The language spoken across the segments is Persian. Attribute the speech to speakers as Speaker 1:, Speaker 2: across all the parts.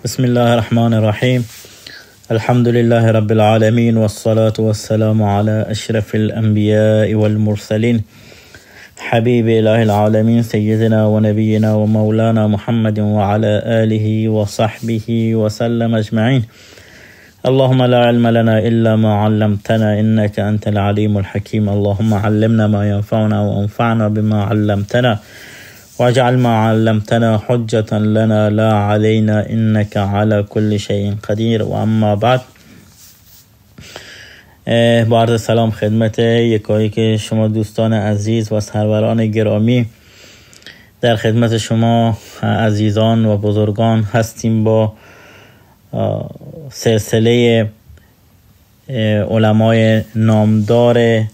Speaker 1: بسم الله الرحمن الرحيم. الحمد لله رب العالمين، والصلاة والسلام على أشرف الأنبياء والمرسلين، حبيب إله العالمين سيدنا ونبينا ومولانا محمد وعلى آله وصحبه وسلم أجمعين. اللهم لا علم لنا إلا ما علمتنا إنك أنت العليم الحكيم. اللهم علمنا ما ينفعنا وانفعنا بما علمتنا واجعل ما علمتنا حجة لنا لا علينا إنك على كل شيء قدير. و اما بعد، با عرض سلام خدمت یکایی که شما دوستان عزیز و سروران گرامی، در خدمت شما عزیزان و بزرگان هستیم با سلسله علمای نامدار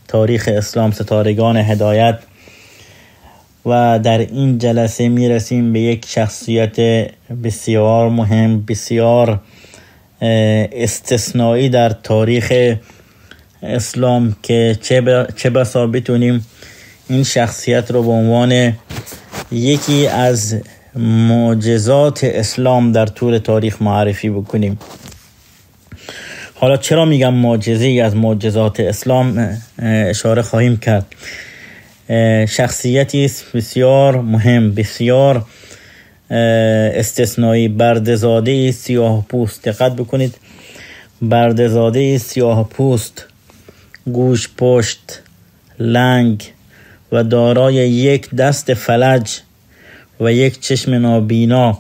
Speaker 1: تاریخ اسلام، ستارگان هدایت، و در این جلسه میرسیم به یک شخصیت بسیار مهم، بسیار استثنایی در تاریخ اسلام که چه بسا بتونیم این شخصیت رو به عنوان یکی از معجزات اسلام در طول تاریخ معرفی بکنیم. حالا چرا میگم معجزه‌ای از معجزات اسلام اشاره خواهیم کرد. شخصیتی است بسیار مهم، بسیار استثنایی، برده‌زاده سیاه پوست. دقت بکنید، برده‌زاده سیاه پوست، گوش پشت، لنگ و دارای یک دست فلج و یک چشم نابینا،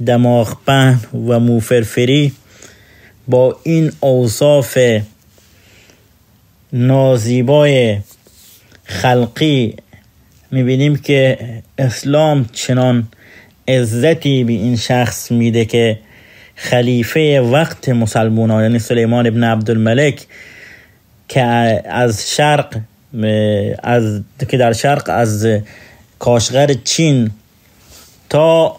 Speaker 1: دماغ پهن و موفرفری. با این اوصاف نازیبای خلقی میبینیم که اسلام چنان عزتی به این شخص میده که خلیفه وقت مسلمانان، یعنی سلیمان ابن عبدالملک، که در شرق از کاشغر چین تا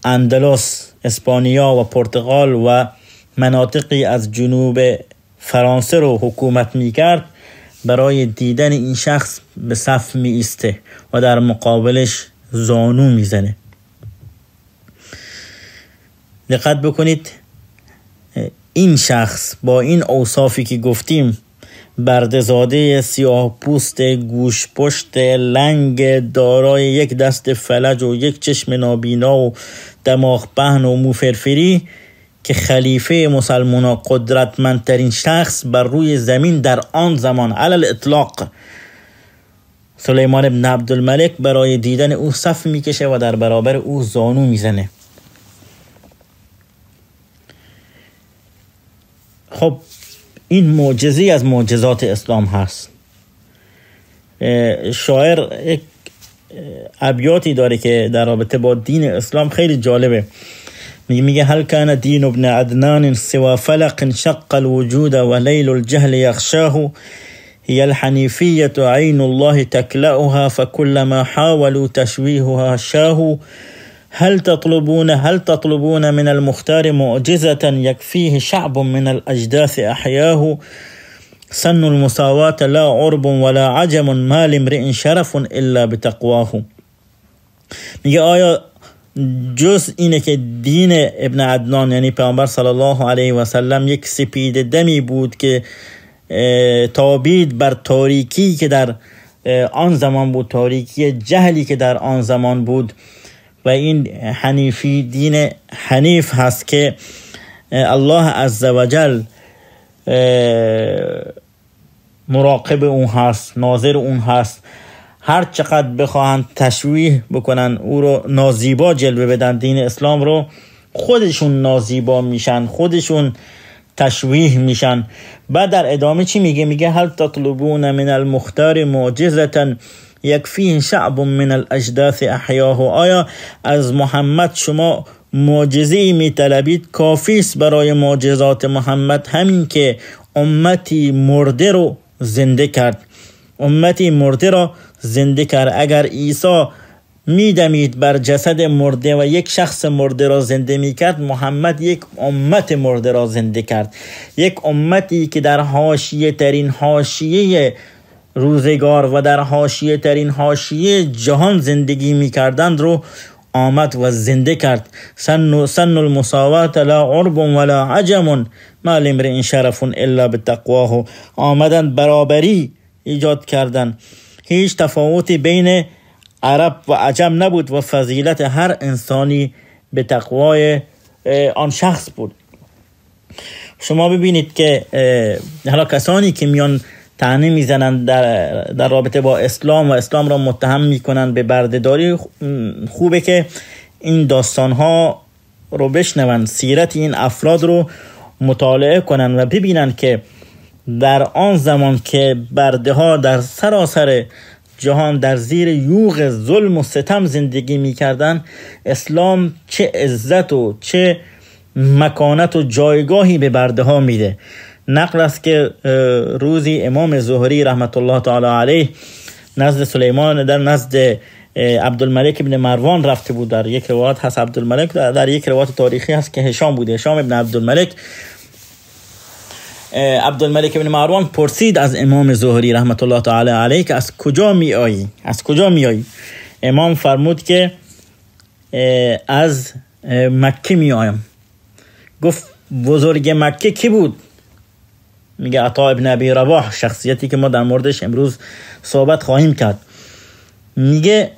Speaker 1: اندلس، اسپانیا و پرتغال و مناطقی از جنوب فرانسه رو حکومت میکرد، برای دیدن این شخص به صف می ایسته و در مقابلش زانو میزنه. دقت بکنید، این شخص با این اوصافی که گفتیم، برده‌زاده سیاه پوست، گوش پشت، لنگ، دارای یک دست فلج و یک چشم نابینا و دماغ پهن و موفرفری، که خلیفه مسلمانان، قدرتمندترین شخص بر روی زمین در آن زمان علل اطلاق، سلیمان ابن عبدالملک، برای دیدن او صف میکشه و در برابر او زانو میزنه. خب این معجزه از معجزات اسلام هست. شاعر یک ابیاتی داره که در رابطه با دین اسلام خیلی جالبه. میگه هل کان دین ابن عدنان سوا فلق شق الوجود و لیل الجهل یخشاه، هي الحنیفیة عین الله تکلأها فكلما حاولوا تشویهها شاه، هل تطلبون من المختار معجزة يكفيه شعب من الأجداث أحياه، سن المساواة لا عرب ولا عجم ما لامرئ شرف إلا بتقواه. میگه آیا جز اینه که دین ابن عدنان، یعنی پیامبر صلی الله علیه و سلم، یک سپید دمی بود که تابید بر تاریکی که در آن زمان بود، تاریکی جهلی که در آن زمان بود، و این حنیفی دین حنیف هست که الله عزوجل مراقب اون هست، ناظر اون هست. هر چقدر بخواهند تشویه بکنن، او رو نازیبا جلوه بدن، دین اسلام رو، خودشون نازیبا میشن، خودشون تشویه میشن. بعد در ادامه چی میگه؟ میگه هل تطلبون من المختار معجزة یکفیه شعب من الاجداث احیاه. آیا از محمد شما معجزه‌ای میطلبید؟ کافی است برای معجزات محمد همین که امتی مرده رو زنده کرد. امتی مرده را زنده کرد. اگر عیسی میدمید بر جسد مرده و یک شخص مرده را زنده میکرد، محمد یک امت مرده را زنده کرد. یک امتی که در حاشیه ترین حاشیه روزگار و در حاشیه ترین حاشیه جهان زندگی میکردند رو آمد و زنده کرد. سن المساوات لا عرب ولا عجم ما لامرئ شرف الا بتقواه. آمدن برابری ایجاد کردن، هیچ تفاوتی بین عرب و عجم نبود و فضیلت هر انسانی به تقوای آن شخص بود. شما ببینید که حالا کسانی که میان طعنه میزنند در رابطه با اسلام و اسلام را متهم میکنند به بردهداری، خوبه که این داستانها رو بشنون، سیرت این افراد رو مطالعه کنن و ببینن که در آن زمان که برده ها در سراسر جهان در زیر یوغ ظلم و ستم زندگی میکردن، اسلام چه عزت و چه مکانت و جایگاهی به برده ها میده. نقل است که روزی امام زهری رحمت الله تعالی علیه نزد سلیمان، در نزد عبدالملک ابن مروان رفته بود. در یک روایت هست عبدالملک، در یک روایت تاریخی هست که هشام بود، هشام ابن عبدالملک. عبدالملک ابن مروان پرسید از امام زهری رحمت الله تعالی علیه که از کجا می آیی؟ از کجا می آیی؟ امام فرمود که از مکه می آیم. گفت بزرگ مکه کی بود؟ میگه عطا ابن ابی رباح، شخصیتی که ما در موردش امروز صحبت خواهیم کرد. میگه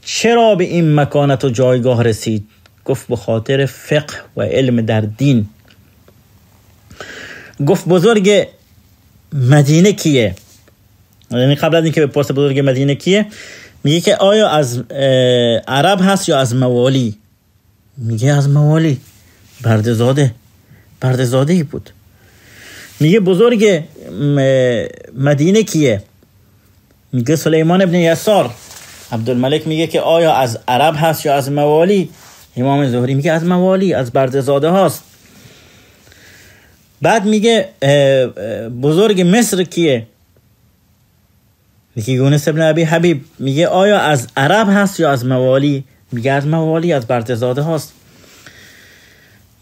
Speaker 1: چرا به این مکانت و جایگاه رسید؟ گفت به خاطر فقه و علم در دین. گفت بزرگ مدینه کیه؟ یعنی قبل از اینکه بپرسه بزرگ مدینه کیه، میگه که آیا از عرب هست یا از موالی؟ میگه از موالی، برده‌زاده‌ای بود. میگه بزرگ مدینه کیه؟ میگه سلیمان ابن یسار. عبدالملک میگه که آیا از عرب هست یا از موالی؟ امام زهری میگه از موالی، از برده‌زاده هاست. بعد میگه بزرگ مصر کیه؟ میگه یونس ابن ابی حبیب. میگه آیا از عرب هست یا از موالی؟ میگه از موالی، از برده‌زاده هاست.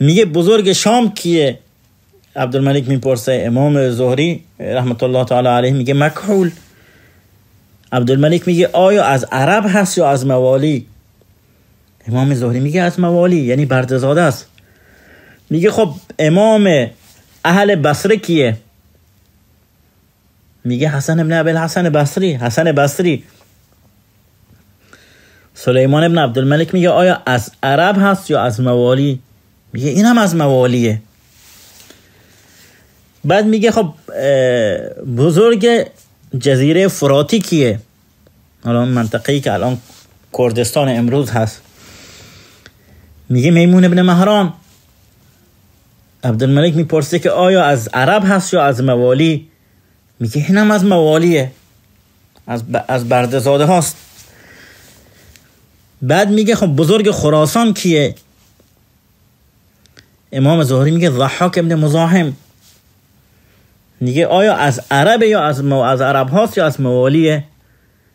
Speaker 1: میگه بزرگ شام کیه؟ عبدالملک میپرسه. امام زهری رحمت الله تعالی علیه میگه مکحول. عبدالملک میگه آیا از عرب هست یا از موالی؟ امام زهری میگه از موالی، یعنی برده‌زاده است. میگه خب امام اهل بصره کیه؟ میگه حسن ابن ابی الحسن بصری، حسن بصری. سلیمان ابن عبدالملک میگه آیا از عرب هست یا از موالی؟ میگه این هم از موالیه. بعد میگه خب بزرگ جزیره فراتی کیه؟ حالا منطقه‌ای که الان کردستان امروز هست. میگه میمون ابن مهران. عبدالملک میپرسه که آیا از عرب هست یا از موالی؟ میگه این هم از موالیه، از برده‌زاده هاست. بعد میگه خب بزرگ خراسان کیه؟ امام زهری میگه ضحاک ابن مزاحم. میگه آیا از عرب یا از عرب هاست یا از موالیه؟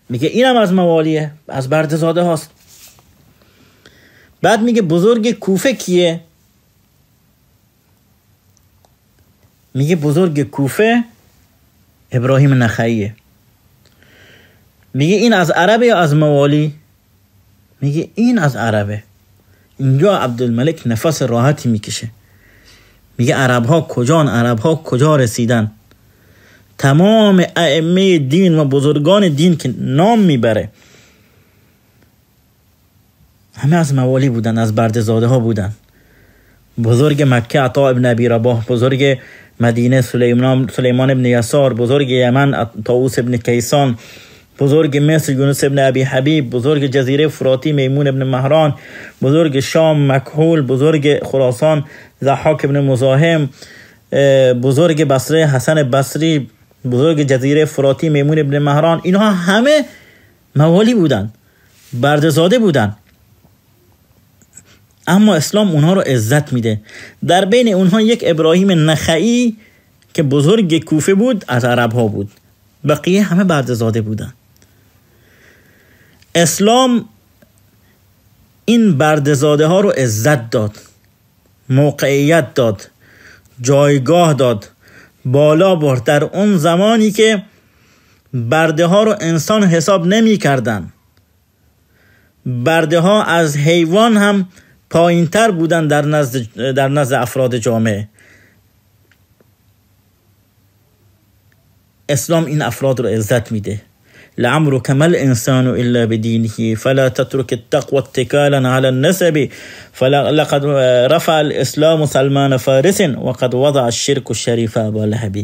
Speaker 1: میگه اینم از موالیه، از برده‌زاده هاست. بعد میگه بزرگ کوفه کیه؟ میگه بزرگ کوفه ابراهیم نخعیه. میگه این از عرب یا از موالی؟ میگه این از عربه. اینجا عبدالملک نفس راحتی میکشه. میگه عرب ها کجان؟ عرب ها کجا رسیدن؟ تمام ائمه دین و بزرگان دین که نام میبره همه از موالی بودن، از برده‌زاده ها بودن. بزرگ مکه عطا ابن ابی رباح، بزرگ مدینه سلیمان ابن یسار، بزرگ یمن طاووس ابن کیسان، بزرگ مصر یونس ابن ابی حبیب، بزرگ جزیره فراتی میمون ابن مهران، بزرگ شام مکحول، بزرگ خراسان ضحاک ابن مزاحم، بزرگ بصره حسن بصری، بزرگ جزیره فراتی میمون ابن مهران. اینها همه موالی بودن، برده‌زاده بودن. اما اسلام اونها رو عزت میده. در بین اونها یک ابراهیم نخعی که بزرگ کوفه بود از عرب ها بود، بقیه همه برده‌زاده بودن. اسلام این برده‌زاده ها رو عزت داد، موقعیت داد، جایگاه داد، بالا برد در اون زمانی که برده ها رو انسان حساب نمی کردن. برده ها از حیوان هم پایین تر بودن در نزد افراد جامعه. اسلام این افراد رو عزت میده. لعمرك ما الانسان الا بدينه فلا تترك التقوى اتكالا على النسب فلقد رفع الاسلام سلمان فارس وقد وضع الشرك الشريف ابا لهب.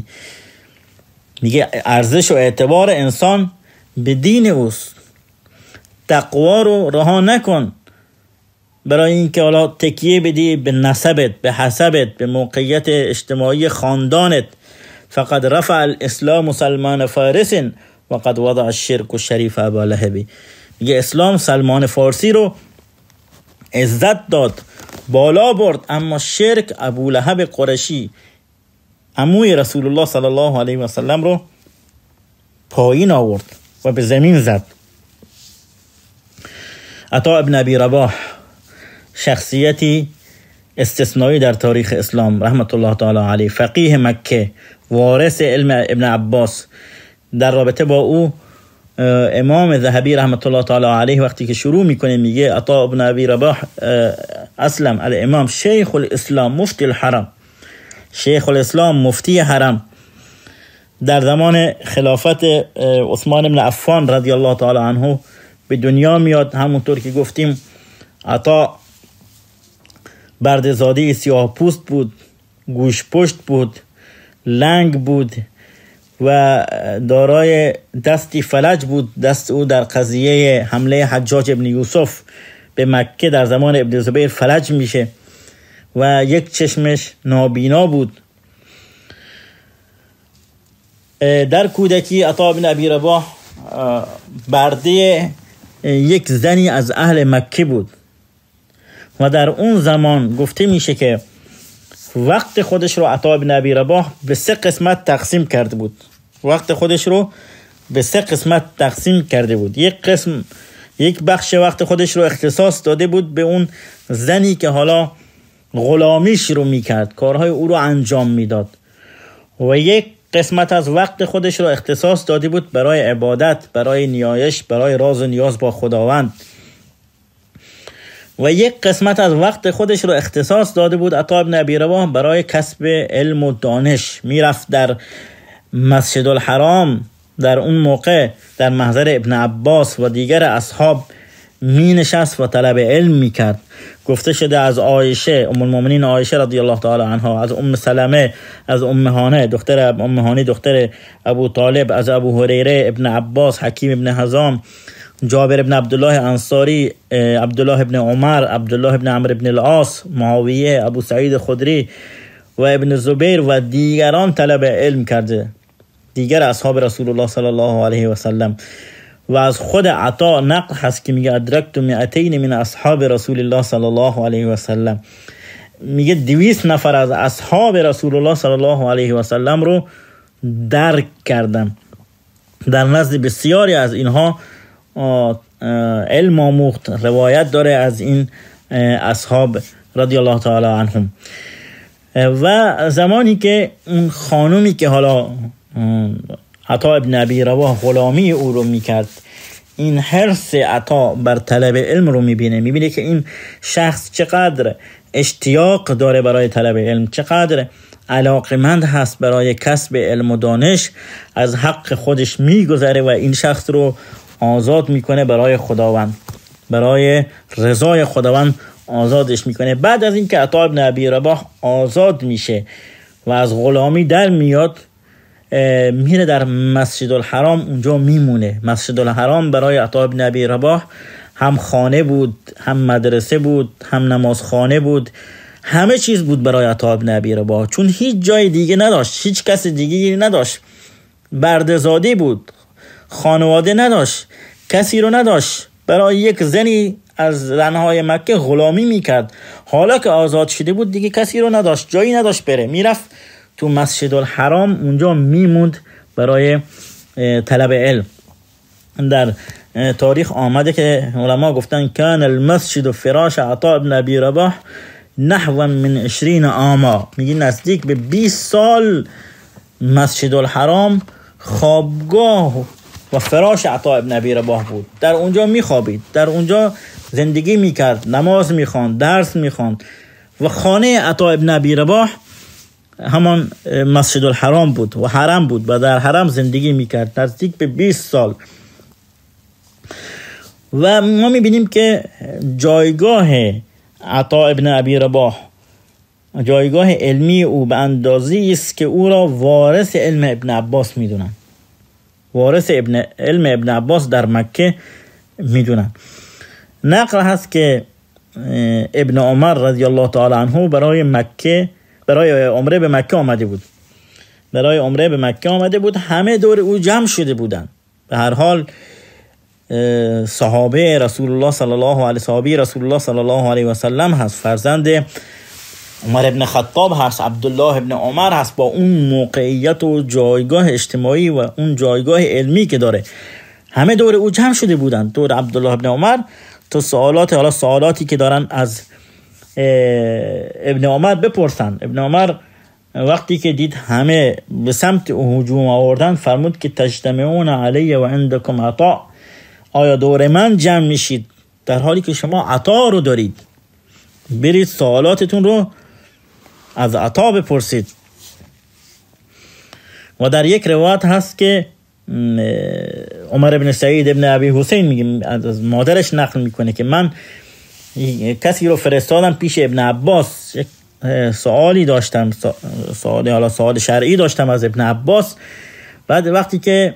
Speaker 1: میگه ارزش و اعتبار انسان به دین اوست. تقوا رو رها نکن برای اینکه حالا تکیه بدی به نسبت، به حسبت، به موقعیت اجتماعی خاندانت. فقد رفع الاسلام سلمان فارس وقد وضع الشرك الشريف ابا لهب. میگه اسلام سلمان فارسی رو عزت داد، بالا برد، اما شرک ابو لهب قرشی عموی رسول الله صلی الله علیه و سلم رو پایین آورد و به زمین زد. عطا ابن ابی رباح شخصیتی استثنایی در تاریخ اسلام رحمت الله تعالی علیه، فقیه مکه، وارث علم ابن عباس. در رابطه با او امام ذهبی رحمت الله تعالی علیه وقتی که شروع میکنه میگه عطا ابن ابی رباح اسلم الامام شیخ الاسلام مفتی الحرم، شیخ الاسلام مفتی حرم. در زمان خلافت عثمان بن عفان رضی الله تعالی عنه به دنیا میاد. همونطور که گفتیم عطا برده‌زاده سیاه پوست بود، گوش پشت بود، لنگ بود و دارای دستی فلج بود. دست او در قضیه حمله حجاج ابن یوسف به مکه در زمان ابن زبیر فلج میشه و یک چشمش نابینا بود. در کودکی عطا بن ابی رباح برده یک زنی از اهل مکه بود و در اون زمان گفته میشه که وقت خودش رو عطا بن ابی رباح به 3 قسمت تقسیم کرده بود. وقت خودش رو به 3 قسمت تقسیم کرده بود. یک بخش وقت خودش رو اختصاص داده بود به اون زنی که حالا غلامیش رو میکرد، کارهای او رو انجام میداد، و یک قسمت از وقت خودش رو اختصاص داده بود برای عبادت، برای نیایش، برای راز و نیاز با خداوند، و یک قسمت از وقت خودش رو اختصاص داده بود عطا بن ابی رباح برای کسب علم و دانش. میرفت در مسجد الحرام، در اون موقع در محضر ابن عباس و دیگر اصحاب می نشست و طلب علم می کرد. گفته شده از عایشه ام المؤمنین عایشه رضی الله تعالی عنها، از ام سلمه، از ام هانه دختر ابو طالب، از ابو هریره ابن عباس، حکیم ابن حزام، جابر ابن عبدالله انصاری، عبدالله ابن عمر، عبدالله ابن عمرو ابن العاص، معاویه، ابو سعید خدری و ابن زبیر و دیگران طلب علم کرده، دیگر اصحاب رسول الله صلی الله علیه و سلم. و از خود عطا نقل هست که میگه ادرکت 200 من اصحاب رسول الله صلی الله علیه و سلم. میگه 200 نفر از اصحاب رسول الله صلی الله علیه و سلم رو درک کردم. در نزد بسیاری از اینها علم آموخت، روایت داره از این اصحاب رضی الله تعالی عنهم. و زمانی که اون خانومی که حالا عطا ابن ابی رباح غلامی او رو میکرد، این حرص عطا بر طلب علم رو میبینه که این شخص چقدر اشتیاق داره برای طلب علم، چقدر علاقمند هست برای کسب علم و دانش، از حق خودش میگذره و این شخص رو آزاد میکنه برای خداوند، برای رضای خداوند آزادش میکنه. بعد از اینکه عطا ابن ابی رباح آزاد میشه و از غلامی در میاد، میره در مسجد الحرام، اونجا میمونه. مسجد الحرام برای عطا ابن ابی رباح هم خانه بود، هم مدرسه بود، هم نمازخانه بود، همه چیز بود برای عطا ابن ابی رباح، چون هیچ جای دیگه نداشت، هیچ کس دیگه نداشت. برده‌زادی بود، خانواده نداشت، کسی رو نداشت. برای یک زنی از زنهای مکه غلامی میکرد. حالا که آزاد شده بود دیگه کسی رو نداشت، جایی نداشت بره، میرفت تو مسجد الحرام، اونجا میموند برای طلب علم. در تاریخ آمده که علما گفتن کان المسجد فراش عطا ابن ابی رباح نحو من 20 عاما، میگی نزدیک به 20 سال مسجد الحرام خوابگاه و فراش عطا ابن ابی رباح بود. در اونجا میخوابید، در اونجا زندگی میکرد، نماز میخواند، درس میخواند. و خانه عطا ابن ابی رباح همان مسجد الحرام بود و حرم بود و در حرم زندگی میکرد نزدیک به 20 سال. و ما میبینیم که جایگاه عطا ابن ابی رباح، جایگاه علمی او به اندازه‌ای است که او را وارث علم ابن عباس میدونن، وارث علم ابن عباس در مکه میدونن. نقل هست که ابن عمر رضی الله تعالی عنه برای عمره به مکه آمده بود. همه دور او جمع شده بودند. به هر حال صحابه رسول الله صلی الله علیه و سلم هست، فرزند عمر ابن خطاب هست، عبدالله ابن عمر هست، با اون موقعیت و جایگاه اجتماعی و اون جایگاه علمی که داره. همه دور او جمع شده بودند، دور عبدالله ابن عمر، تا سوالاتی که دارن از ابن عمر بپرسن. ابن عمر وقتی که دید همه به سمت هجوم آوردن فرمود که تجتمعون علی و عندکم عطا، آیا دور من جمع میشید در حالی که شما عطا رو دارید؟ برید سوالاتتون رو از عطا بپرسید. و در یک روایت هست که عمر ابن سعید ابن ابی حسین میگه، از مادرش نقل میکنه که من کسی رو فرستادم پیش ابن عباس، سوالی داشتم، سوال شرعی داشتم از ابن عباس. بعد وقتی که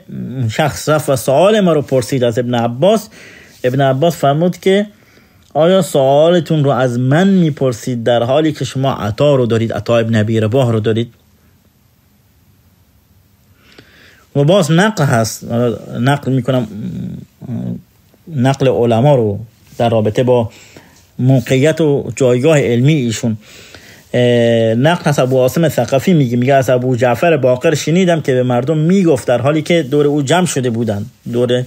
Speaker 1: شخص رفت و سوال ما رو پرسید از ابن عباس فرمود که آیا سوالتون رو از من میپرسید در حالی که شما عطا رو دارید، عطا ابن ابی رباح رو دارید؟ و باز نقل هست، نقل میکنم نقل علما رو در رابطه با موقعیت و جایگاه علمی ایشون. نقل هست ابو عاصم ثقفی میگه از ابو جعفر باقر شنیدم که به مردم میگفت در حالی که دور او جمع شده بودند، دور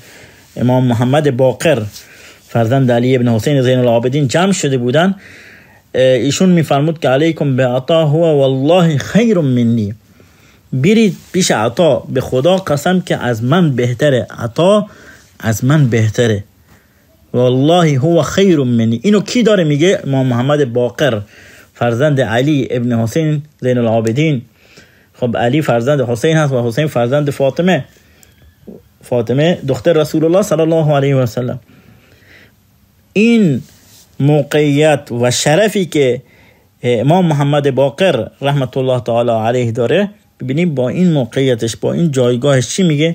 Speaker 1: امام محمد باقر فرزند علی ابن حسین زین العابدین جمع شده بودند، ایشون میفرمود که علیکم به عطا هو والله خیر منی، برید پیش عطا، به خدا قسم که از من بهتره، عطا از من بهتره، والله هو خیر منی. اینو کی داره میگه؟ امام محمد باقر فرزند علی ابن حسین زین العابدین. خب علی فرزند حسین هست و حسین فرزند فاطمه دختر رسول الله صلی الله علیه و سلم. این موقعیت و شرفی که امام محمد باقر رحمت الله تعالی علیه داره، ببینیم با این موقعیتش، با این جایگاهش چی میگه؟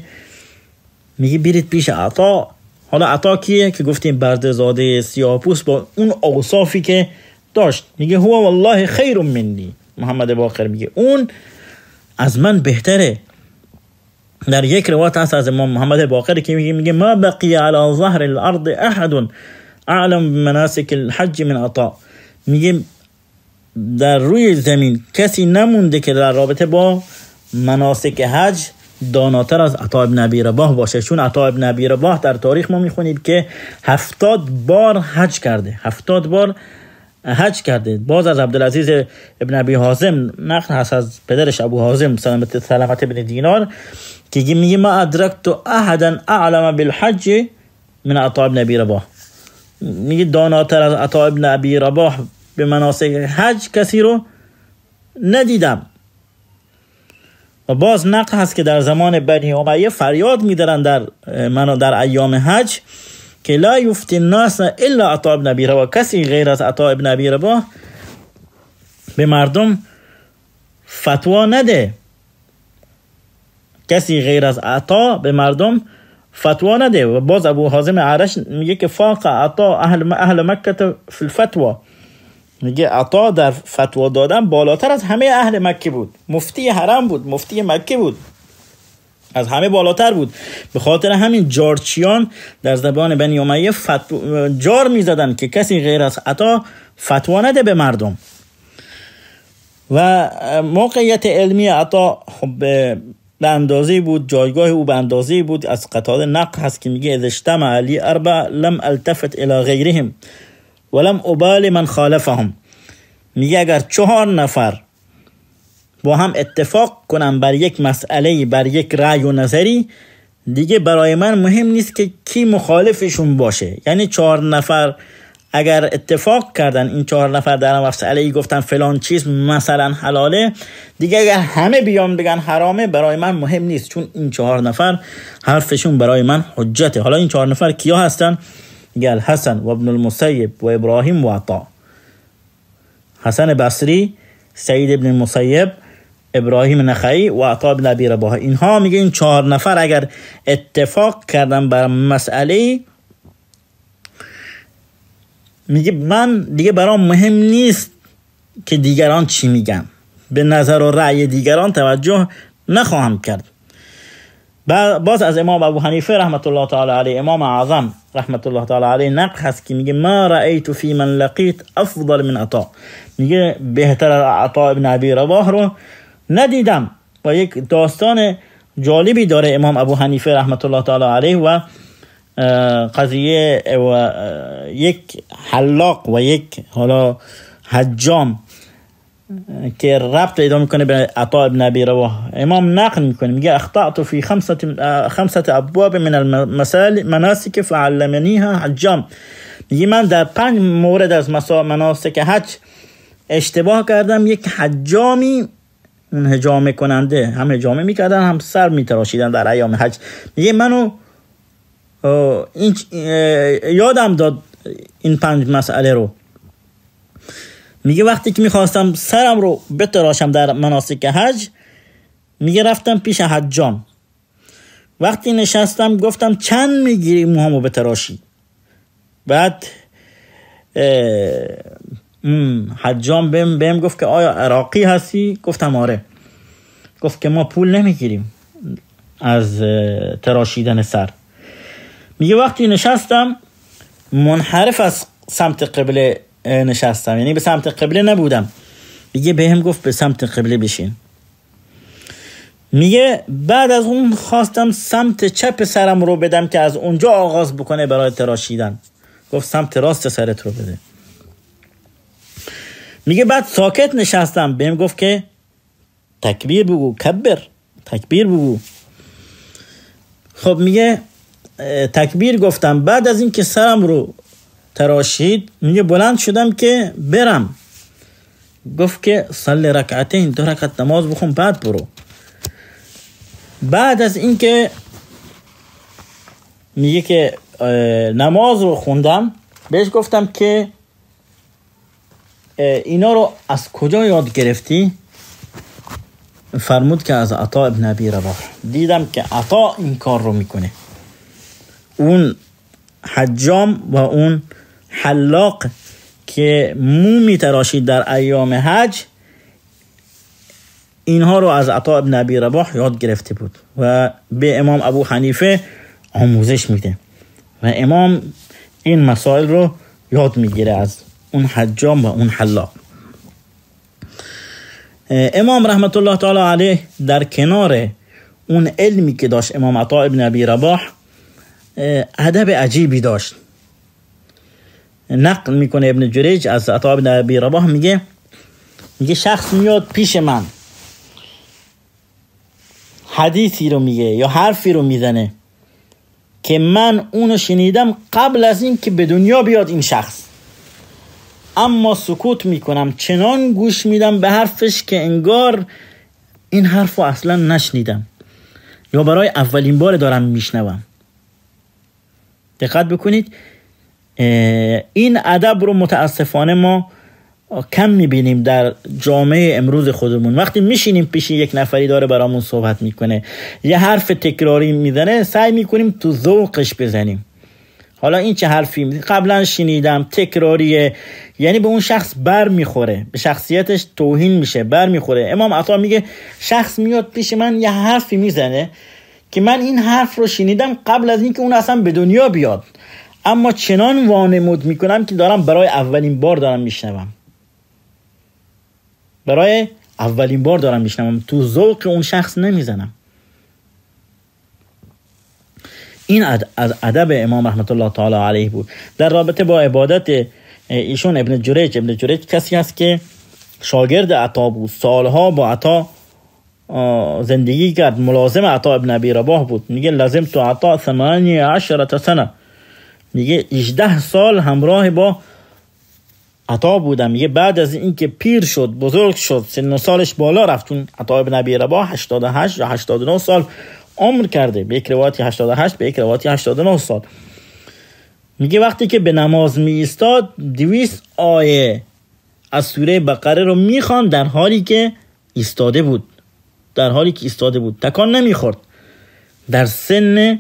Speaker 1: میگه برید پیش عطا. حالا عطا کیه که گفتیم؟ برده‌زاده سیاه‌پوست با اون اوصافی که داشت. میگه هو والله خیر منی، محمد باقر میگه اون از من بهتره. در یک روایت هست از امام محمد باقر که میگه ما بقی علی ظهر الارض احد اعلم بمناسک الحج من عطا. میگه در روی زمین کسی نمونده که در رابطه با مناسک حج داناتر از عطا ابن ابی رباح باشه. چون عطا ابن ابی رباح در تاریخ ما میخونیم که 70 بار حج کرده، 70 بار حج کرده. باز از عبدالعزیز ابن ابی حازم نقل هست از پدرش ابو حازم سلمت ابن دینار که میگه ما ادرکت احدا اعلم بالحج من عطا ابن ابی رباح. میگه داناتر از عطا ابن ابی رباح به مناسک حج کسی رو ندیدم. و باز نقل هست که در زمان بنی امیه فریاد میدارن در ایام حج که لا یفتی الناس الا عطا ابن ابی رباح، کسی غیر از عطا ابن ابی رباح به مردم فتوا نده، کسی غیر از عطا به مردم فتوا نده. و باز ابو حازم اعرج میگه که فاق عطا اهل مکه فی الفتوا، میگه عطا در فتوا دادن بالاتر از همه اهل مکه بود، مفتی حرم بود، مفتی مکه بود، از همه بالاتر بود. به خاطر همین جارچیان در زبان بنی امیه جار میزدن که کسی غیر از عطا فتوا نده به مردم. و موقعیت علمی عطا خب به اندازه بود، جایگاه او به اندازه بود. از قتاده نقل هست که میگه اذا اجتمع علی اربع لم التفت الى غیرهم ولم ابال من خالفهم. میگه اگر 4 نفر با هم اتفاق کنن بر یک مسئله، بر یک رأی و نظری، دیگه برای من مهم نیست که کی مخالفشون باشه. یعنی 4 نفر اگر اتفاق کردن، این 4 نفر در مسئله ای گفتن فلان چیز مثلا حلاله، دیگه اگر همه بیان بگن حرامه برای من مهم نیست، چون این 4 نفر حرفشون برای من حجته. حالا این 4 نفر کیا هستن؟ میگه الحسن و ابن المسیب و ابراهیم و عطا. حسن بصری، سعید ابن المسیب، ابراهیم نخعی و عطا بن ابی رباح. اینها میگه این 4 نفر اگر اتفاق کردن بر مسئله، میگه من دیگه برام مهم نیست که دیگران چی میگن، به نظر و رأی دیگران توجه نخواهم کرد. باز از امام ابو حنیفه رحمت الله تعالی علیه، امام اعظم رحمت الله تعالی علیه، نقل هست که میگه ما رأیت فی من لقیت افضل من عطا. میگه بهتر از عطا ابن ابی رباح رو ندیدم. و یک داستان جالبی داره امام ابو حنیفه رحمت الله تعالی علیه و قضیه و یک حلاق و یک حالا حجام که ربط پیدا میکنه به عطا ابن ابی رباح. امام نقل میکنه میگه اخطأت فی 5 ابواب من المناسک فعلمنیها حجام. میگه من در 5 مورد از مناسک حج اشتباه کردم، یک حجامی، اون حجامه کننده، هم حجامه میکردن هم سر میتراشیدن در ایام حج، میگه منو این یادم داد این 5 مسئله رو. میگه وقتی که میخواستم سرم رو بتراشم در مناسک حج، میگه رفتم پیش حجام، وقتی نشستم گفتم چند میگیری موهامو بتراشی؟ بعد حجام بهم گفت که آیا عراقی هستی؟ گفتم آره. گفت که ما پول نمیگیریم از تراشیدن سر. میگه وقتی نشستم منحرف از سمت قبله نشستم، یعنی به سمت قبله نبودم. میگه بهم گفت به سمت قبله بشین. میگه بعد از اون خواستم سمت چپ سرم رو بدم که از اونجا آغاز بکنه برای تراشیدن. گفت سمت راست سرت رو بده. میگه بعد ساکت نشستم، بهم گفت که تکبیر بگو، کبر، تکبیر بگو. خب میگه تکبیر گفتم. بعد از این که سرم رو تراشید میگه بلند شدم که برم. گفت که صلی رکعتین، 2 رکعت نماز بخون بعد برو. بعد از این که میگه که نماز رو خوندم، بهش گفتم که اینا رو از کجا یاد گرفتی؟ فرمود که از عطا ابن ابی رباح. دیدم که عطا این کار رو میکنه، اون حجام و اون حلاق که مو میتراشید در ایام حج، اینها رو از عطا ابن ابی رباح یاد گرفته بود و به امام ابو حنیفه آموزش میده و امام این مسائل رو یاد میگیره از اون حجام و اون حلاق. امام رحمت الله تعالی علیه در کنار اون علمی که داشت امام عطا ابن ابی رباح ادب عجیبی داشت. نقل میکنه ابن جریج از عطا ابن ابی رباح، میگه شخص میاد پیش من حدیثی رو میگه یا حرفی رو میزنه که من اونو شنیدم قبل از این که به دنیا بیاد این شخص، اما سکوت میکنم، چنان گوش میدم به حرفش که انگار این حرفو اصلا نشنیدم یا برای اولین بار دارم میشنوم. دقت بکنید، این ادب رو متاسفانه ما کم میبینیم در جامعه امروز خودمون. وقتی میشینیم پیش یک نفری داره برامون صحبت میکنه، یه حرف تکراری میزنه، سعی میکنیم تو ذوقش بزنیم. حالا این چه حرفی قبلا شنیدم، تکراریه، یعنی به اون شخص بر میخوره، به شخصیتش توهین میشه، بر میخوره. امام عطا میگه شخص میاد پیش من یه حرفی میزنه که من این حرف رو شنیدم قبل از اینکه اون اصلا به دنیا بیاد، اما چنان وانمود میکنم که دارم برای اولین بار دارم میشنوم، برای اولین بار دارم میشنوم، تو ذوق اون شخص نمیزنم. این از ادب امام رحمت الله تعالی علیه بود. در رابطه با عبادت ایشون ابن جریج کسی هست که شاگرد عطا بود، سالها با عطا زندگی کرد، ملازم عطا ابن ابی رباح بود. میگه لازم تو عطا 18 سنه، میگه 18 سال همراه با عطا بودم. میگه بعد از این که پیر شد، بزرگ شد، سن و سالش بالا رفت، چون عطا ابن ابی رباح 88 یا 89 سال عمر کرده، به یک روایتی 88، به یک روایتی 89 سال. میگه وقتی که به نماز می ایستاد 200 آیه از سوره بقره رو میخوان در حالی که ایستاده بود، تکان نمیخورد. در سن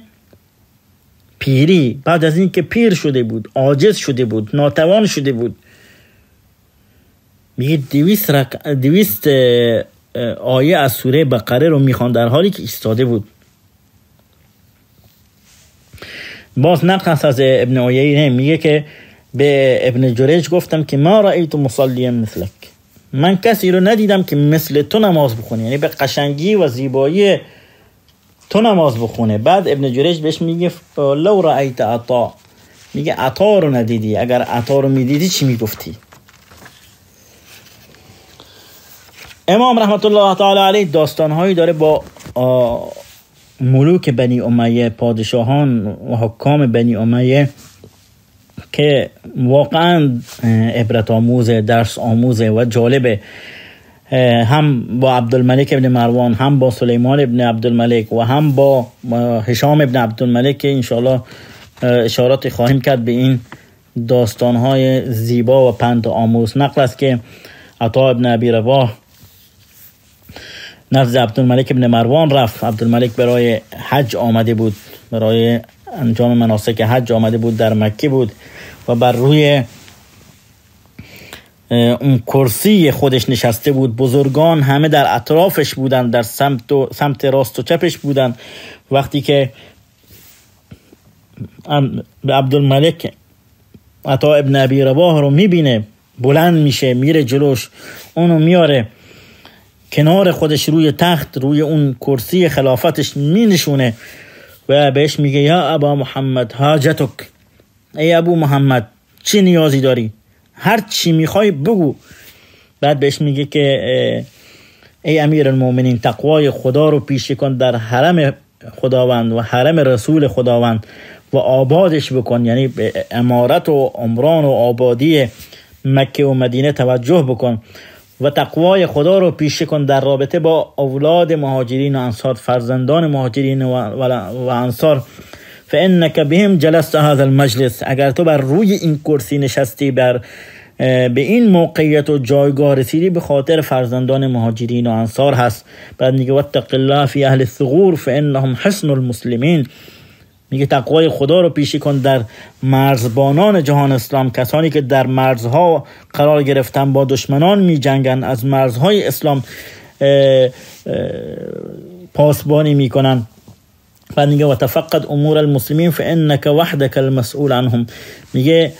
Speaker 1: پیری، بعد از این که پیر شده بود، عاجز شده بود، ناتوان شده بود، میگه 200 آیه از سوره بقره رو میخوان در حالی که ایستاده بود. باز نقل از ابن عیینه میگه که به ابن جریج گفتم که ما رأیت مصلیا مثلک، من کسی رو ندیدم که مثل تو نماز بخونه، یعنی به قشنگی و زیبایی تو نماز بخونه. بعد ابن جریج بهش میگه لو رأیت عطا، میگه عطا رو ندیدی، اگر عطا رو میدیدی چی میگفتی؟ امام رحمت الله تعالی علیه داستانهایی داره با ملوک بنی امیه، پادشاهان و حکام بنی امیه که واقعا عبرت آموزه، درس آموزه و جالبه. هم با عبدالملک ابن مروان، هم با سلیمان ابن عبدالملک و هم با هشام ابن عبدالملک که انشاءالله اشارات خواهیم کرد به این داستانهای زیبا و پند آموز. نقل است که عطا ابن ابی رباح نزد عبدالملک ابن مروان رفت. عبدالملک برای حج آمده بود، برای انجام مناسک حج آمده بود، در مکه بود و بر روی اون کرسی خودش نشسته بود. بزرگان همه در اطرافش بودن، در سمت راست و چپش بودن. وقتی که عبدالملک عطا ابن ابی رباح رو میبینه، بلند میشه، میره جلوش، اونو میاره کنار خودش روی تخت، روی اون کرسی خلافتش مینشونه و بهش میگه یا ابا محمد حاجتک، ای ابو محمد چی نیازی داری، هر چی میخوای بگو. بعد بهش میگه که ای امیر المؤمنین، تقوای خدا رو پیشه کن در حرم خداوند و حرم رسول خداوند و آبادش بکن، یعنی به امارت و عمران و آبادی مکه و مدینه توجه بکن و تقوای خدا رو پیشه کن در رابطه با اولاد مهاجرین و انصار، فرزندان مهاجرین و انصار. فانک بهم جلست هذا المجلس، اگر تو بر روی این کرسی نشستی، به این موقعیت و جایگاه رسیدی، به خاطر فرزندان مهاجرین و انصار هست. بعد میگه واتق الله فی اهل الثغور فانهم حصن المسلمین، میگه تقوای خدا رو پیشه کن در مرزبانان جهان اسلام، کسانی که در مرزها قرار گرفتن، با دشمنان می جنگن، از مرزهای اسلام پاسبانی میکنن. بعد میگه و تفقد امور المسلمین فانک وحدک المسئول عنهم، میگه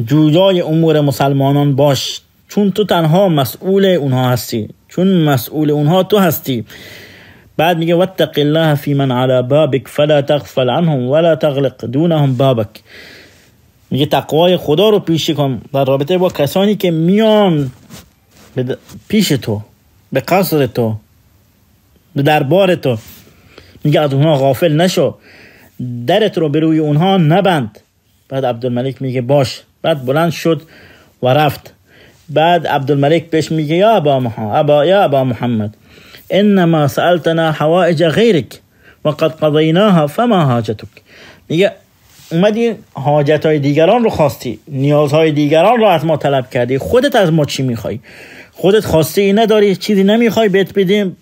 Speaker 1: جویای امور مسلمانان باش، چون تو تنها مسئول اونها هستی، چون مسئول اونها تو هستی. بعد میگه واتق الله فی من علی بابک فلا تغفل عنهم ولا تغلق دونهم بابک، میگه تقوای خدا رو پیشه کن در رابطه با کسانی که میان پیش تو، به قصر تو، به دربار تو، میگه از اونها غافل نشو، درت رو به روی اونها نبند. بعد عبدالملک میگه باش. بعد بلند شد و رفت. بعد عبدالملک بهش میگه یا ابا محمد انما سألتنا حوائج غیرک وقد قضیناها فما حاجتک، میگه اومدی حاجتهای دیگران رو خواستی، نیازهای دیگران رو از ما طلب کردی، خودت از ما چی میخوای؟ خودت خواسته ای نداری، چیزی نمیخوای بهت بدیم؟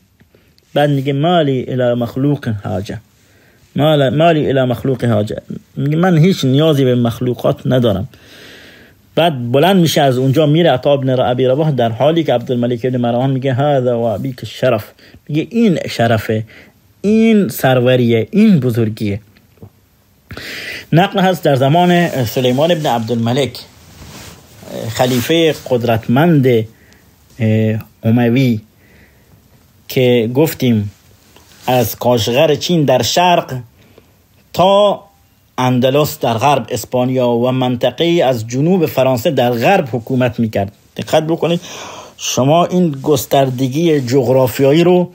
Speaker 1: بعد میگه مالی الی مخلوق حاجه، مالی الی مخلوق حاجه، میگه من هیچ نیازی به مخلوقات ندارم. بعد بلند میشه، از اونجا میره عطا ابن ابی رباح، در حالی که عبدالملک ابن مروان میگه هذا و ابیک الشرف، میگه این شرفه، این سروریه، این بزرگیه. نقل هست در زمان سلیمان ابن عبدالملک، خلیفه قدرتمند اموی، که گفتیم از کاشغر چین در شرق تا اندلس در غرب، اسپانیا و منطقه از جنوب فرانسه در غرب حکومت میکرد. دقت بکنید شما این گستردگی جغرافیایی رو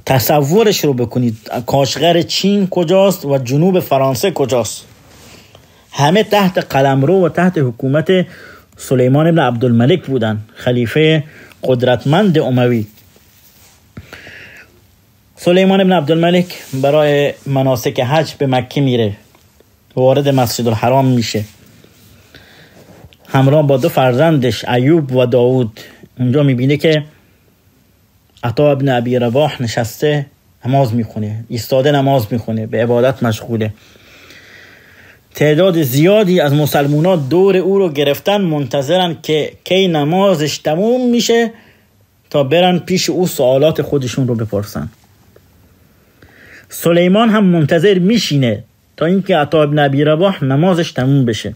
Speaker 1: تصورش رو بکنید. کاشغر چین کجاست و جنوب فرانسه کجاست؟ همه تحت قلمرو و تحت حکومت سلیمان بن عبدالملک بودن، خلیفه قدرتمند اموی. سلیمان بن عبدالملک برای مناسک حج به مکه میره، وارد مسجد الحرام میشه همراه با 2 فرزندش ایوب و داود. اونجا میبینه که عطا ابن ابی رباح نشسته نماز میخونه، ایستاده نماز میخونه، به عبادت مشغوله. تعداد زیادی از مسلمان‌ها دور او رو گرفتن، منتظرن که کی نمازش تموم میشه تا برن پیش او سوالات خودشون رو بپرسن. سلیمان هم منتظر میشینه تا اینکه عطا ابن ابی رباح نمازش تموم بشه.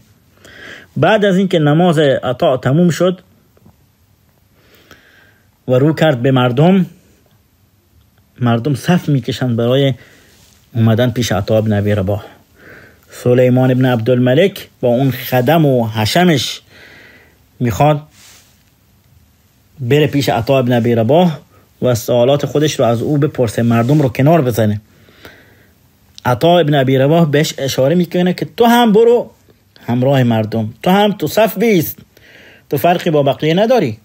Speaker 1: بعد از اینکه نماز عطا تموم شد و رو کرد به مردم صف میکشن برای اومدن پیش عطا ابن ابی رباح. سلیمان ابن عبدالملک با اون خدم و حشمش میخواد بره پیش عطا ابن ابی رباح و سوالات خودش رو از او بپرسه، مردم رو کنار بزنه. عطا ابن ابی رباح بهش اشاره میکنه که تو هم برو همراه مردم، تو هم تو صف بیست، تو فرقی با بقیه نداری.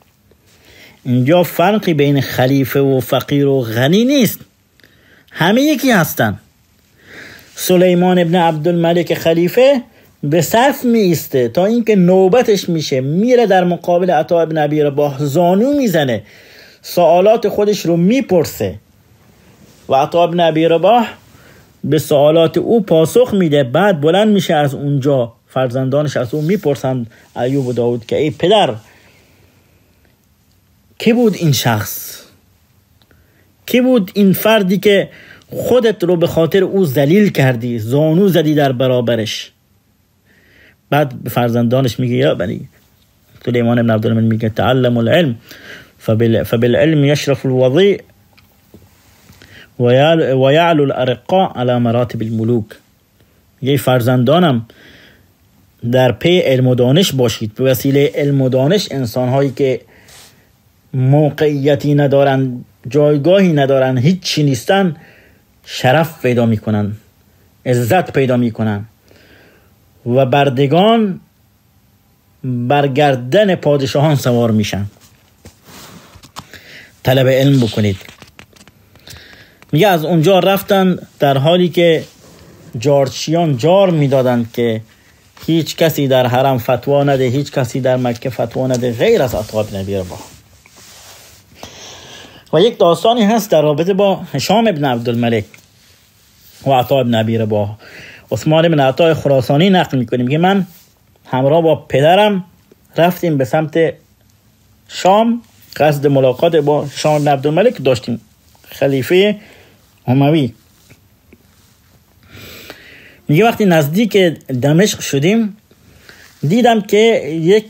Speaker 1: اینجا فرقی بین خلیفه و فقیر و غنی نیست، همه یکی هستن. سلیمان ابن عبدالملک خلیفه به صف می ایسته تا اینکه نوبتش میشه، میره در مقابل عطا ابن ابی رباح زانو میزنه، سوالات خودش رو میپرسه و عطا ابن ابی رباح به سوالات او پاسخ میده. بعد بلند میشه از اونجا، فرزندانش از او میپرسند ایوب و داود که ای پدر، کی بود این شخص؟ کی بود این فردی که خودت رو به خاطر او ذلیل کردی، زانو زدی در برابرش؟ بعد به فرزندانش میگه یا بنی، سلیمان بن عبدالملک میگه تعلم العلم فبالعلم یشرف الوضیع و یعلو الارقاء على مراتب الملوک. یه فرزندانم در پی علم و دانش باشید. به وسیله علم و دانش انسانهایی که موقعیتی ندارن، جایگاهی ندارن، هیچی نیستن، شرف پیدا میکنن، عزت پیدا میکنن و بردگان برگردن پادشاهان سوار میشن. طلب علم بکنید. میگه از اونجا رفتن در حالی که جارچیان جار میدادن که هیچ کسی در حرم فتوا نده، هیچ کسی در مکه فتوا نده غیر از عطا ابن ابی رباح. و یک داستانی هست در رابطه با هشام ابن عبدالملک و عطا ابن ابی رباح. عثمان بن عطا خراسانی نقل میکنیم که من همراه با پدرم رفتیم به سمت شام، قصد ملاقات با هشام ابن عبدالملک داشتیم، خلیفه اموی. میگه وقتی نزدیک دمشق شدیم دیدم که یک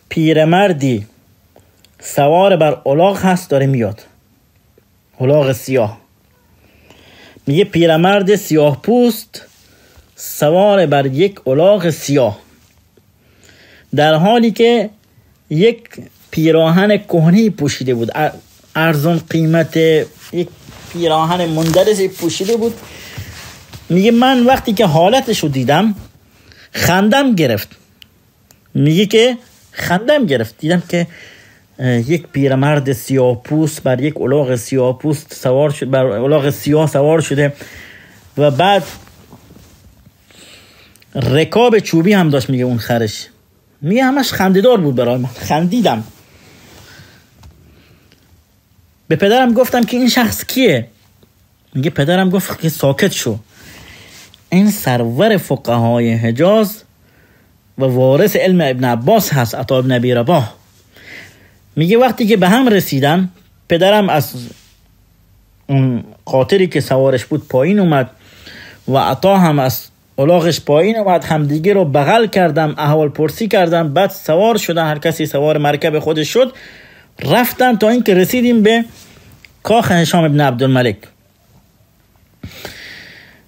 Speaker 1: پیرمردی سوار بر الاغ هست داره میاد، الاغ سیاه. میگه پیرمرد سیاه پوست سوار بر یک الاغ سیاه، در حالی که یک پیراهن کهنه پوشیده بود، ارزان قیمت، یک پیراهن مندرسی پوشیده بود. میگه من وقتی که حالتشو دیدم خندم گرفت. میگه که خندم گرفت، دیدم که یک پیرمرد سیاه پوست بر یک الاغ سیاه پوست سوار شده، بر الاغ سیاه سوار شده و بعد رکاب چوبی هم داشت. میگه اون خرش، میگه همش خنده‌دار بود برای من، خندیدم. به پدرم گفتم که این شخص کیه؟ میگه پدرم گفت که ساکت شو، این سرور فقهای حجاز و وارث علم ابن عباس هست، عطا ابن ابی رباح. میگه وقتی که به هم رسیدن پدرم از اون قاطری که سوارش بود پایین اومد و عطا هم از الاغش پایین اومد، همدیگه رو بغل کردم، احوال پرسی کردم، بعد سوار شدن، هر کسی سوار مرکب خودش شد، رفتن تا اینکه رسیدیم به کاخ هشام ابن عبدالملک.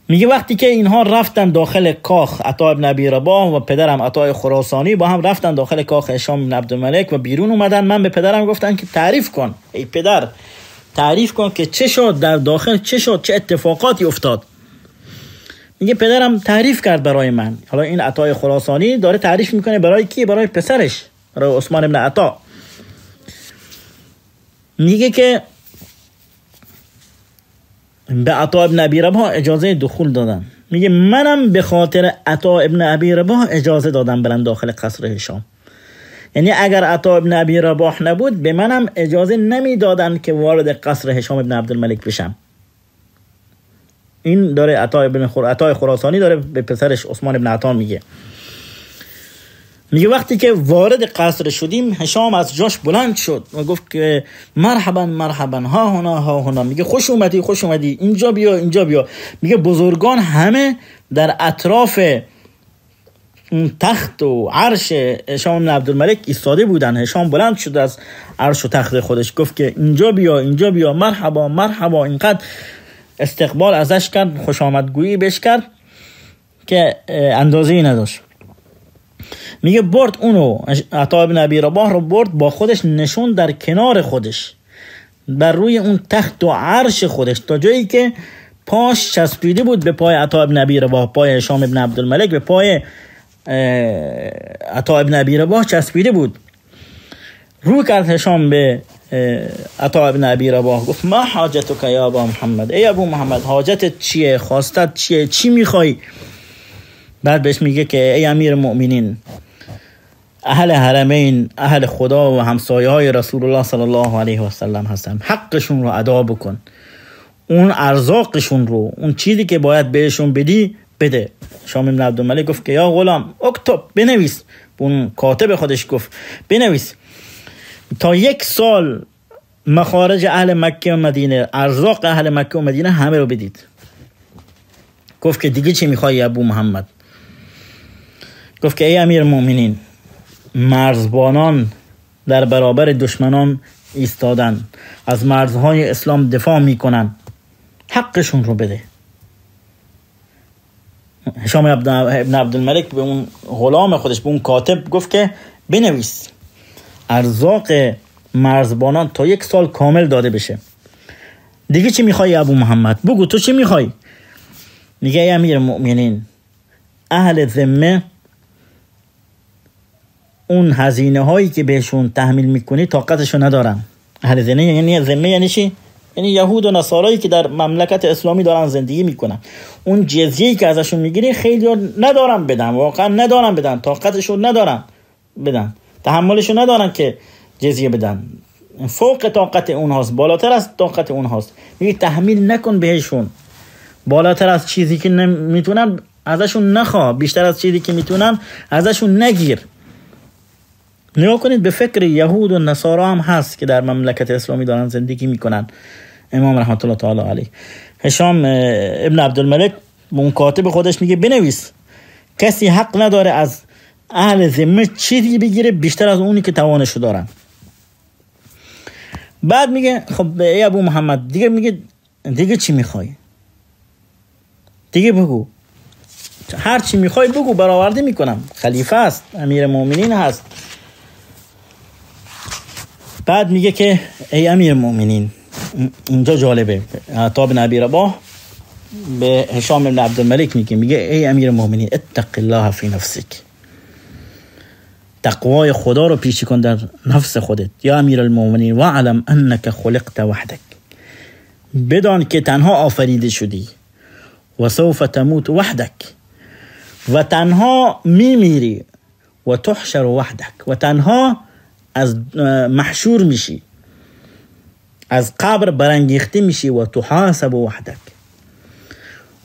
Speaker 1: میگه وقتی که اینها رفتن داخل کاخ، عطا ابن ابی رباح و پدرم عطا خراسانی با هم رفتن داخل کاخ هشام بن عبدالملک و بیرون اومدن، من به پدرم گفتن که تعریف کن، ای پدر تعریف کن که چه شد در داخل، چه شد، چه اتفاقاتی افتاد. میگه پدرم تعریف کرد برای من. حالا این عطا خراسانی داره تعریف میکنه برای کی؟ برای پسرش، برای عثمان بن عطا. میگه که به عطا ابن ابی رباح اجازه دخول دادم. میگه منم به خاطر عطا ابن ابی رباح اجازه دادم برم داخل قصر هشام. یعنی اگر عطا ابن ابی رباح نبود به منم اجازه نمیدادن که وارد قصر هشام ابن عبدالملک بشم. این داره عطا خراسانی داره به پسرش عثمان ابن عطا میگه. میگه وقتی که وارد قصر شدیم، هشام از جاش بلند شد و گفت که مرحبا مرحبا، ها هنا ها هنا. میگه خوش اومدی، خوش اومدی، اینجا بیا، اینجا بیا. میگه بزرگان همه در اطراف تخت و عرش هشام بن عبدالملک ایستاده بودن. هشام بلند شد از عرش و تخت خودش، گفت که اینجا بیا، اینجا بیا، مرحبا مرحبا. اینقدر استقبال ازش کرد، خوش آمدگویی بهش کرد که اندازه‌ای نداشت. میگه برد اونو، عطا ابن ابی رباح رو برد با خودش نشون در کنار خودش، بر روی اون تخت و عرش خودش، تا جایی که پاش چسبیده بود به پای عطا ابن ابی رباح، پای هشام ابن عبدالملک به پای عطا ابن ابی رباح چسبیده بود. رو کرد هشام به عطا ابن ابی رباح، گفت ما حاجتک یا ابا محمد، ای ابو محمد حاجتت چیه، خواستت چیه، چی میخوای؟ بعد بهش میگه که ای امیر مؤمنین، اهل حرمین، اهل خدا و همسایه های رسول الله صلی الله علیه و سلم هستن، حقشون رو ادا بکن، اون ارزاقشون رو، اون چیزی که باید بهشون بدی بده. هشام بن عبدالملک گفت که یا غلام اکتب، بنویس. اون کاتب خودش گفت بنویس تا 1 سال مخارج اهل مکه و مدینه، ارزاق اهل مکه و مدینه همه رو بدید. گفت که دیگه چی میخوای ابو محمد؟ گفت که ای امیر المؤمنین، مرزبانان در برابر دشمنان ایستادن، از مرزهای اسلام دفاع میکنن، حقشون رو بده. هشام ابن عبدالملک به اون غلام خودش، به اون کاتب گفت که بنویس ارزاق مرزبانان تا 1 سال کامل داده بشه. دیگه چی میخوای ابو محمد؟ بگو تو چی میخوای؟ میگه ای امیر المؤمنین، اهل ذمه اون هزینه هایی که بهشون تحمیل میکنی طاقتشو ندارن. اهل ذمه یعنی چی؟ یعنی یهود و نصارایی که در مملکت اسلامی دارن زندگی میکنن، اون جزیه‌ای که ازشون میگیری خیلی ندارن بدن، واقعا ندارن بدن، طاقتشو ندارن بدن، تحملشو ندارن که جزیه بدن، فوق طاقت اونهاست، بالاتر از طاقت اونهاست. میگه تحمیل نکن بهشون، بالاتر از چیزی که میتونن ازشون نخواه، بیشتر از چیزی که میتونن ازشون نگیر. نگاه کنید به فکر یهود و نصارا هم هست که در مملکت اسلامی دارن زندگی میکنن. امام رحمت الله تعالی علیه، هشام ابن عبدالملک به اون کاتب خودش میگه بنویس کسی حق نداره از اهل ذمه چیزی بگیره بیشتر از اونی که توانشو دارن. بعد میگه خب ای ابو محمد، دیگه میگه دیگه چی میخوای؟ دیگه بگو، هر چی میخوای بگو، برآورده میکنم، خلیفه است، امیر مومنین هست. بعد میگه که ای امیر مومنین، اینجا جالبه، عطا بن ابی رباح به هشام بن عبدالملک میگه ای امیر مومنین اتق الله فی نفسک، تقوای خدا رو پیشی کن در نفس خودت. یا امیر المومنین واعلم انک خلقت وحدک، بدان که تنها آفریده شدی، و سوف تموت وحدک، و تنها میمیری، و تحشر وحدک، و تنها از محشور میشی، از قبر برانگیخته میشی، و تحاسب وحدک،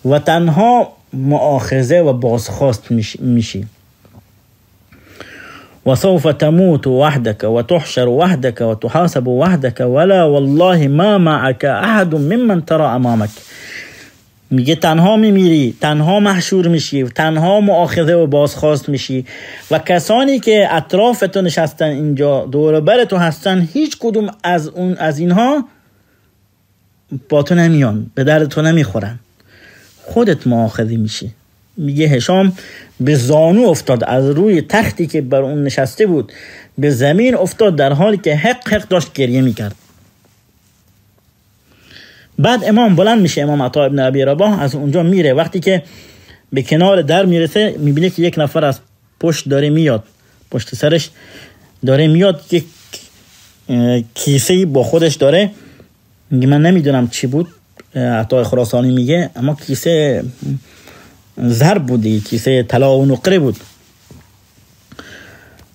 Speaker 1: و تنها مؤاخذه و بازخواست میشی. و سوف تموت وحدك وتحشر وحدك وتحاسب وحدك ولا والله ما معك احد ممن ترى امامك. میگه تنها میمیری، تنها محشور میشی، تنها مؤاخذه و بازخواست میشی، و کسانی که اطراف تو نشستن اینجا دور بر تو هستن، هیچ کدوم از اینها با تو نمیان، به درد تو نمیخورن. خودت مؤاخذه میشی. میگه هشام به زانو افتاد، از روی تختی که بر اون نشسته بود به زمین افتاد، در حالی که حق داشت گریه میکرد. بعد امام بلند میشه، امام عطا ابن ابی رباح از اونجا میره. وقتی که به کنار در میرسه میبینه که یک نفر از پشت داره میاد، پشت سرش داره میاد، یک کیسه با خودش داره. میگه من نمیدونم چی بود، عطا خراسانی میگه اما کیسه ضرب بودی، کیسه طلا و نقره بود.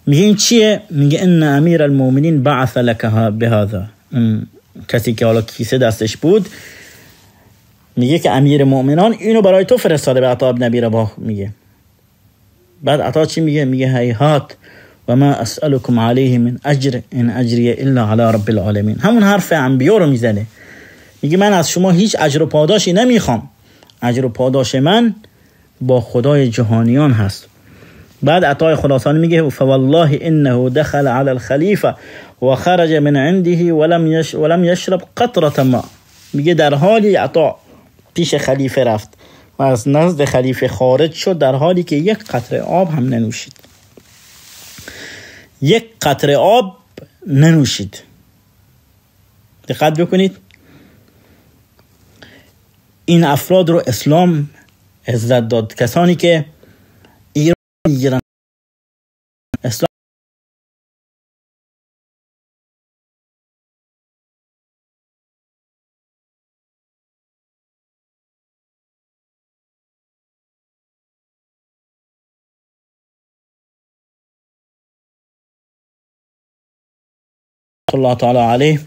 Speaker 1: میگه این چیه؟ میگه ان امیر المؤمنین بعث لك بهذا. کسی که حالا کیسه دستش بود میگه که امیر مؤمنان اینو برای تو فرستاده به عطا ابن ابی رباح. میگه بعد عطا چی میگه؟ میگه هیهات و ما اسألكم علیه من اجر ان اجری الا علی رب العالمین. همون حرف انبیا رو میزنه. میگه من از شما هیچ اجر و پاداشی نمیخوام، اجر و پاداش من با خدای جهانیان هست. بعد عطای خراسانی میگه فوالله انه دخل على الخلیفه و خرج من عنده ولم يشرب قطره ماء. میگه در حالی عطا پیش خلیفه رفت و از نزد خلیفه خارج شد در حالی که یک قطره آب هم ننوشید. یک قطره آب ننوشید. دقت بکنید، این افراد رو اسلام عزت داد. کسانی که ایران میگیرن اسلام الله تعالی علیه